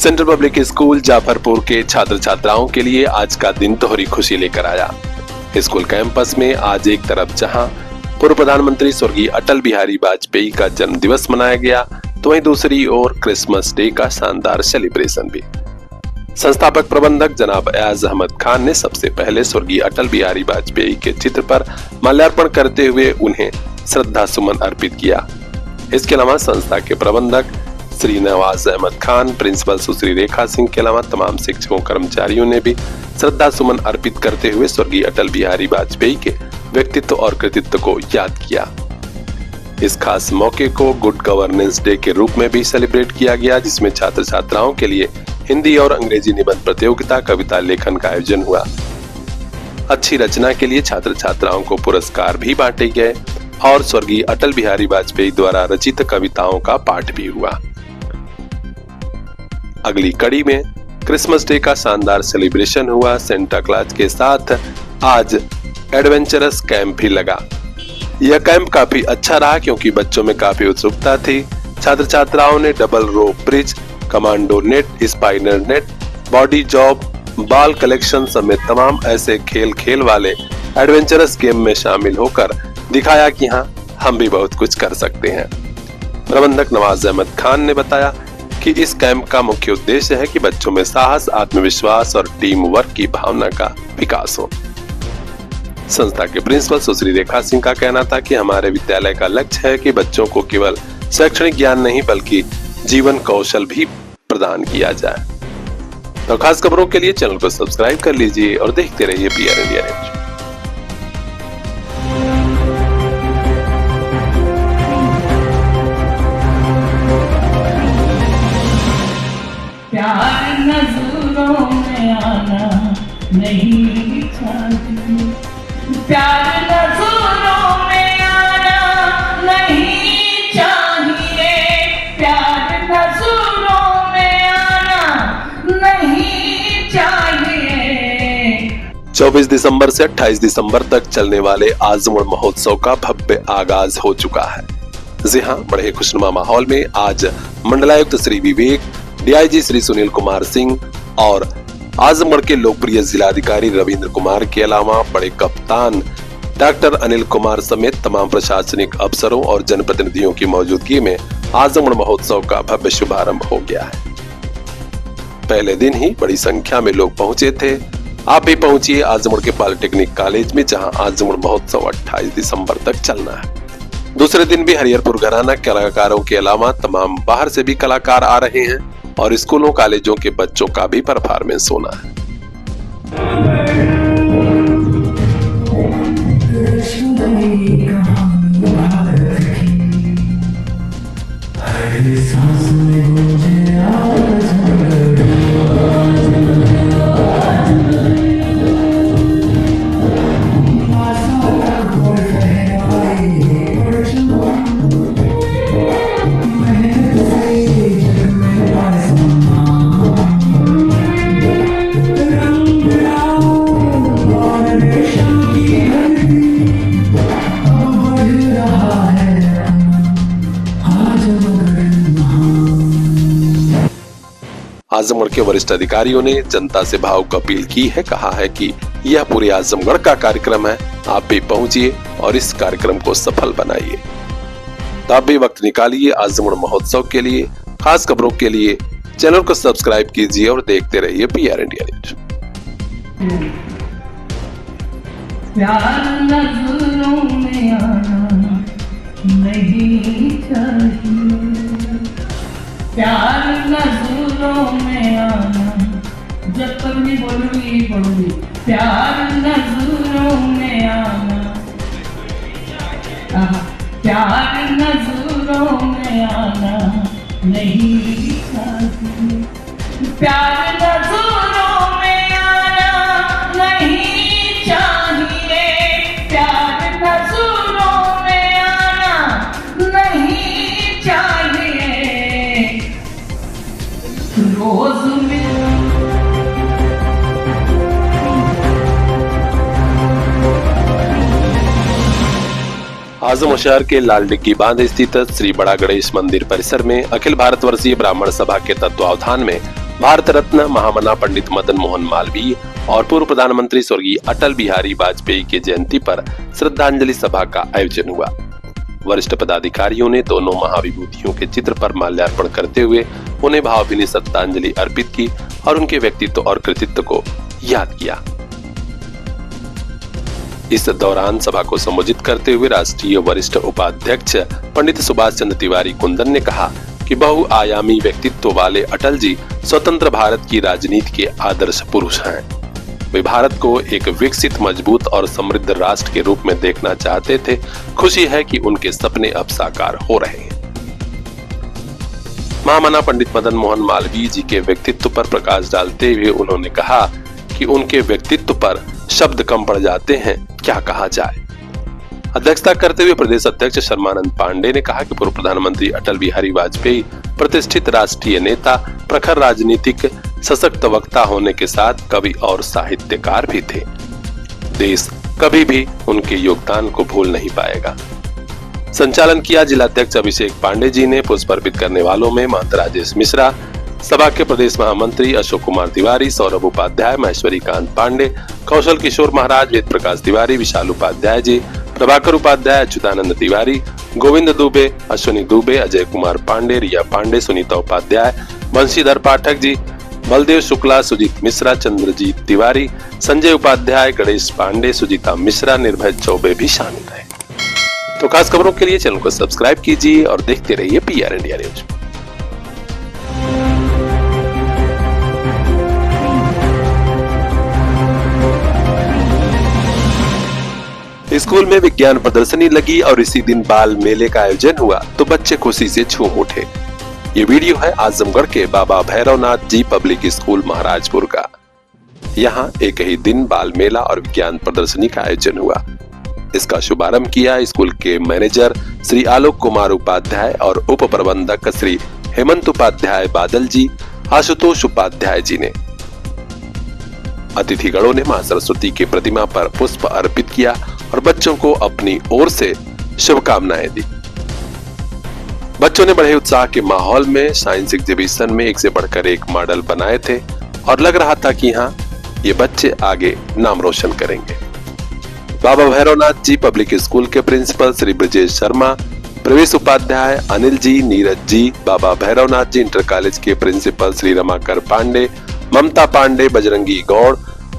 Central public school Jafarpur के छात्र छात्राओं के लिए आज का दिन दोहरी खुशी लेकर आया। स्कूल कैंपस में आज एक तरफ जहां पूर्व प्रधानमंत्री स्वर्गीय अटल बिहारी वाजपेयी का जन्म दिवस मनाया गया, तो वहीं दूसरी ओर क्रिसमस डे का शानदार सेलिब्रेशन भी। संस्थापक प्रबंधक जनाब एयाज अहमद खान ने सबसे पहले स्वर्गीय अटल बिहारी वाजपेयी के चित्र पर माल्यार्पण करते हुए उन्हें श्रद्धा सुमन अर्पित किया। इसके अलावा संस्था के प्रबंधक श्री नवाज अहमद खान, प्रिंसिपल सुश्री रेखा सिंह के अलावा तमाम शिक्षकों कर्मचारियों ने भी श्रद्धा सुमन अर्पित करते हुए स्वर्गीय अटल बिहारी वाजपेयी के व्यक्तित्व और कृतित्व को याद किया। इस खास मौके को गुड गवर्नेंस डे के रूप में भी सेलिब्रेट किया गया, जिसमें छात्र छात्राओं के लिए हिंदी और अंग्रेजी निबंध प्रतियोगिता, कविता लेखन का आयोजन हुआ। अच्छी रचना के लिए छात्र छात्राओं को पुरस्कार भी बांटे गए और स्वर्गीय अटल बिहारी वाजपेयी द्वारा रचित कविताओं का पाठ भी हुआ। अगली कड़ी में क्रिसमस डे का शानदार सेलिब्रेशन हुआ। सेंटा क्लॉज के साथ आज एडवेंचरस कैंप भी लगा। यह कैंप काफी अच्छा रहा क्योंकि बच्चों में काफी उत्सुकता थी। छात्र छात्राओं ने double rope bridge, commando net, spider net, body job, ball collection समेत तमाम ऐसे खेल वाले एडवेंचरस गेम में शामिल होकर दिखाया कि हाँ, हम भी बहुत कुछ कर सकते हैं। प्रबंधक नवाज अहमद खान ने बताया कि इस कैंप का मुख्य उद्देश्य है कि बच्चों में साहस, आत्मविश्वास और टीम वर्क की भावना का विकास हो। संस्था के प्रिंसिपल सुश्री रेखा सिंह का कहना था कि हमारे विद्यालय का लक्ष्य है कि बच्चों को केवल शैक्षणिक ज्ञान नहीं बल्कि जीवन कौशल भी प्रदान किया जाए। तो खास खबरों के लिए चैनल को सब्सक्राइब कर लीजिए और देखते रहिए PR इंडिया न्यूज। प्यार नजरों में आना नहीं चाहिए, प्यार नजरों में आना नहीं चाहिए, प्यार नजरों में आना नहीं चाहिए। 24 दिसंबर से 28 दिसंबर तक चलने वाले आजमगढ़ महोत्सव का भव्य आगाज हो चुका है। जी हाँ, बड़े खुशनुमा माहौल में आज मंडलायुक्त श्री विवेक, DIG श्री सुनील कुमार सिंह और आजमगढ़ के लोकप्रिय जिलाधिकारी रविंद्र कुमार के अलावा बड़े कप्तान डॉक्टर अनिल कुमार समेत तमाम प्रशासनिक अफसरों और जनप्रतिनिधियों की मौजूदगी में आजमगढ़ महोत्सव का भव्य शुभारंभ हो गया है। पहले दिन ही बड़ी संख्या में लोग पहुंचे थे। आप भी पहुंचिए आजमगढ़ के पॉलिटेक्निक कॉलेज में, जहां आजमगढ़ महोत्सव 28 दिसंबर तक चलना है। दूसरे दिन भी हरिहरपुर घराना कलाकारों के अलावा तमाम बाहर से भी कलाकार आ रहे हैं और स्कूलों कॉलेजों के बच्चों का भी परफॉर्मेंस होना है। आजमगढ़ के वरिष्ठ अधिकारियों ने जनता से भावुक अपील की है। कहा है कि यह पूरे आजमगढ़ का कार्यक्रम है, आप भी पहुंचिए और इस कार्यक्रम को सफल बनाइए। तो आप भी वक्त निकालिए आजमगढ़ महोत्सव के लिए। खास खबरों के लिए चैनल को सब्सक्राइब कीजिए और देखते रहिए PR इंडिया न्यूज। प्यार नजरों में आना नहीं चाहिए, प्यार नजरों में आना, जब तक नहीं बोलूंगी प्यार नजरों में आना, प्यार नजरों में आना नहीं चाहिए, प्यार नजरों में आना नहीं चाहिए, प्यार नजरों में आना नहीं चाहिए। रोज में आजमगढ़ शहर के लाल डिग्गी बांध स्थित श्री बड़ा गणेश मंदिर परिसर में अखिल भारत वर्षीय ब्राह्मण सभा के तत्वावधान में भारत रत्न महामना पंडित मदन मोहन मालवीय और पूर्व प्रधानमंत्री स्वर्गीय अटल बिहारी वाजपेयी की जयंती पर श्रद्धांजलि सभा का आयोजन हुआ। वरिष्ठ पदाधिकारियों ने दोनों महाविभूतियों के चित्र पर माल्यार्पण करते हुए उन्हें भावभीनी श्रद्धांजलि अर्पित की और उनके व्यक्तित्व और कृतित्व को याद किया। इस दौरान सभा को संबोधित करते हुए राष्ट्रीय वरिष्ठ उपाध्यक्ष पंडित सुभाष चंद्र तिवारी कुंदन ने कहा कि बहुआयामी व्यक्तित्व वाले अटल जी स्वतंत्र भारत की राजनीति के आदर्श पुरुष हैं। वे भारत को एक विकसित, मजबूत और समृद्ध राष्ट्र के रूप में देखना चाहते थे। खुशी है कि उनके सपने अब साकार हो रहे हैं। महामना पंडित मदन मोहन मालवीय जी के व्यक्तित्व पर प्रकाश डालते हुए उन्होंने कहा कि उनके व्यक्तित्व पर शब्द कम पड़ जाते हैं, क्या कहा जाए। अध्यक्षता करते हुए प्रदेश अध्यक्ष शर्मानंद पांडे ने कहा कि पूर्व प्रधानमंत्री अटल बिहारी वाजपेयी प्रतिष्ठित राष्ट्रीय नेता, प्रखर राजनीतिक सशक्त वक्ता होने के साथ कवि और साहित्यकार भी थे। देश कभी भी उनके योगदान को भूल नहीं पाएगा। संचालन किया जिलाध्यक्ष अभिषेक पांडे जी ने। पुष्प अर्पित करने वालों में महंत राजेश मिश्रा, सभा के प्रदेश महामंत्री अशोक कुमार तिवारी, सौरभ उपाध्याय, महेश्वरी कांत पांडे, कौशल किशोर महाराज, वेद प्रकाश तिवारी, विशाल उपाध्याय जी, प्रभाकर उपाध्याय, अच्युतानंद तिवारी, गोविंद दुबे, अश्विनी दुबे, अजय कुमार पांडे, रिया पांडे, सुनीता उपाध्याय, बंशीधर पाठक जी, बलदेव शुक्ला, सुजीत मिश्रा, चंद्रजीत तिवारी, संजय उपाध्याय, गणेश पांडे, सुजीता मिश्रा, निर्भय चौबे भी शामिल रहे। तो खास खबरों के लिए चैनल को सब्सक्राइब कीजिए और देखते रहिए PR इंडिया न्यूज। स्कूल में विज्ञान प्रदर्शनी लगी और इसी दिन बाल मेले का आयोजन हुआ तो बच्चे खुशी से झूम उठे। ये वीडियो है आजमगढ़ के बाबा भैरवनाथ जी पब्लिक स्कूल महाराजपुर का। यहाँ एक ही दिन बाल मेला और विज्ञान प्रदर्शनी का आयोजन हुआ। इसका शुभारंभ किया स्कूल के मैनेजर श्री आलोक कुमार उपाध्याय और उप प्रबंधक श्री हेमंत उपाध्याय बादल जी, आशुतोष उपाध्याय जी ने। अतिथिगणों ने मां सरस्वती की प्रतिमा पर पुष्प अर्पित किया और बच्चों को अपनी ओर से शुभकामनाएं दी। बच्चों ने बड़े उत्साह के माहौल में साइंस एग्जीबिशन में एक से बढ़कर एक मॉडल बनाए थे और लग रहा था कि हाँ, ये बच्चे आगे नाम रोशन करेंगे। बाबा भैरवनाथ जी पब्लिक स्कूल के प्रिंसिपल श्री ब्रजेश शर्मा, प्रवेश उपाध्याय, अनिल जी, नीरज जी, बाबा भैरवनाथ जी इंटर कॉलेज के प्रिंसिपल श्री रमाकर पांडे, ममता पांडे, बजरंगी गौड़,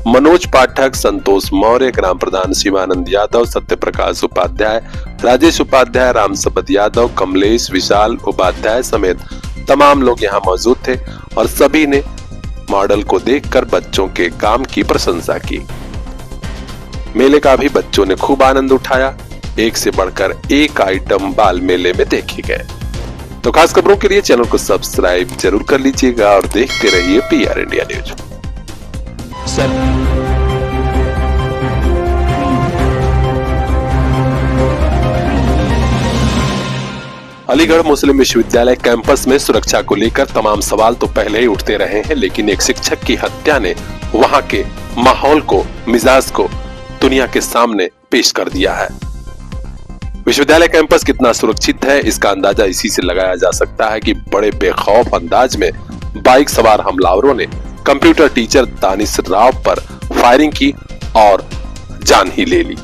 मनोज पाठक, संतोष मौर्य, ग्राम प्रधान शिवानंद यादव, सत्य प्रकाश उपाध्याय, राजेश उपाध्याय, राम सबद यादव, कमलेश, विशाल उपाध्याय समेत तमाम लोग यहाँ मौजूद थे और सभी ने मॉडल को देखकर बच्चों के काम की प्रशंसा की। मेले का भी बच्चों ने खूब आनंद उठाया। एक से बढ़कर एक आइटम बाल मेले में देखे गए। तो खास खबरों के लिए चैनल को सब्सक्राइब जरूर कर लीजिएगा और देखते रहिए PR इंडिया न्यूज। अलीगढ़ मुस्लिम विश्वविद्यालय कैंपस में सुरक्षा को लेकर तमाम सवाल तो पहले ही उठते रहे हैं, लेकिन एक शिक्षक की हत्या ने वहां के माहौल को, मिजाज को दुनिया के सामने पेश कर दिया है। विश्वविद्यालय कैंपस कितना सुरक्षित है इसका अंदाजा इसी से लगाया जा सकता है कि बड़े बेखौफ अंदाज में बाइक सवार हमलावरों ने कंप्यूटर टीचर दानिश राव पर फायरिंग की और जान ही ले ली।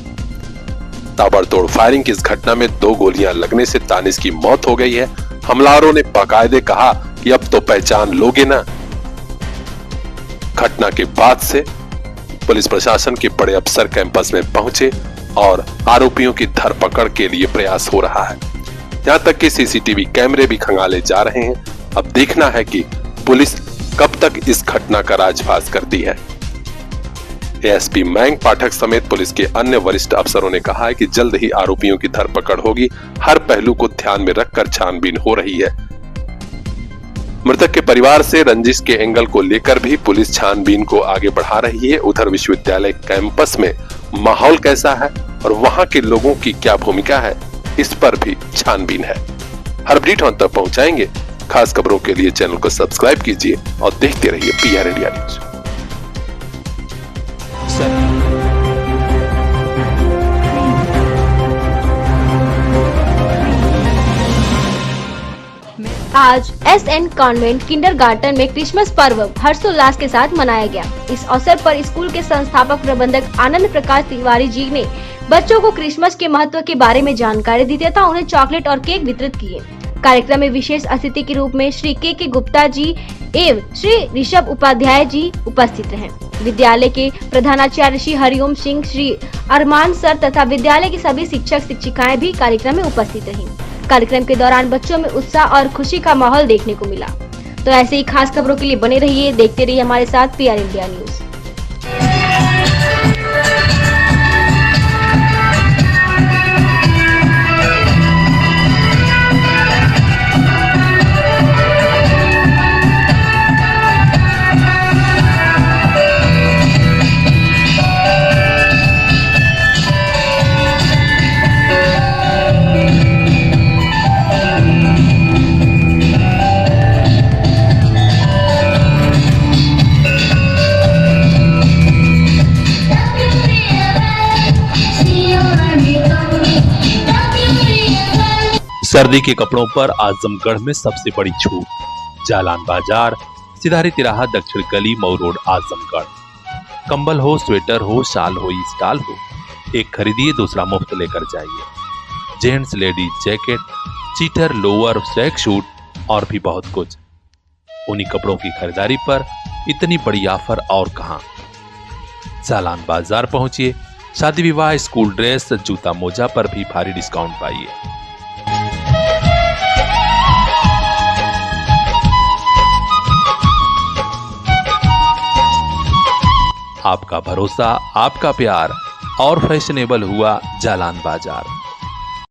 ताबड़तोड़ फायरिंग की इस घटना में 2 गोलियां लगने से दानिश की मौत हो गई है। हमलावरों ने बाकायदे कहा कि अब तो पहचान लोगे ना। घटना के बाद से पुलिस प्रशासन के बड़े अफसर कैंपस में पहुंचे और आरोपियों की धरपकड़ के लिए प्रयास हो रहा है। यहां तक कि CCTV कैमरे भी खंगाले जा रहे हैं। अब देखना है कि पुलिस कब तक इस घटना का राजफाश करती है। ASP मयंक पाठक समेत पुलिस के अन्य वरिष्ठ अफसरों ने कहा है कि जल्द ही आरोपियों की धरपकड़ होगी। हर पहलू को ध्यान में रखकर छानबीन हो रही है। मृतक के परिवार से रंजिश के एंगल को लेकर भी पुलिस छानबीन को आगे बढ़ा रही है। उधर विश्वविद्यालय कैंपस में माहौल कैसा है और वहां के लोगों की क्या भूमिका है, इस पर भी छानबीन है। हर अपडेट हम तक पहुंचाएंगे। खास खबरों के लिए चैनल को सब्सक्राइब कीजिए और देखते रहिए PR इंडिया न्यूज। मैं आज SN कॉन्वेंट किंडरगार्टन में क्रिसमस पर्व हर्षोल्लास के साथ मनाया गया। इस अवसर पर स्कूल के संस्थापक प्रबंधक आनंद प्रकाश तिवारी जी ने बच्चों को क्रिसमस के महत्व के बारे में जानकारी दी तथा उन्हें चॉकलेट और केक वितरित किए। कार्यक्रम में विशेष अतिथि के रूप में श्री के गुप्ता जी एवं श्री ऋषभ उपाध्याय जी उपस्थित रहे। विद्यालय के प्रधानाचार्य श्री हरिओम सिंह, श्री अरमान सर तथा विद्यालय के सभी शिक्षक शिक्षिकाएं भी कार्यक्रम में उपस्थित रहीं। कार्यक्रम के दौरान बच्चों में उत्साह और खुशी का माहौल देखने को मिला। तो ऐसे ही खास खबरों के लिए बने रहिए, देखते रहिए हमारे साथ PR इंडिया न्यूज। सर्दी के कपड़ों पर आजमगढ़ में सबसे बड़ी छूट। जालान बाजार, सिधारी तिराहा, दक्षिण गली, मऊ रोड, आजमगढ़। कंबल हो, स्वेटर हो, शाल हो, स्टॉल हो, एक खरीदिए दूसरा मुफ्त लेकर जाइए। Gents ladies jacket, cheater, lower, track suit और भी बहुत कुछ। उन्हीं कपड़ों की खरीदारी पर इतनी बड़ी ऑफर और कहां। जालान बाजार पहुंचिए, शादी विवाह, स्कूल ड्रेस, जूता मोजा पर भी भारी डिस्काउंट पाइए। आपका भरोसा, आपका प्यार और फैशनेबल हुआ जालान बाजार।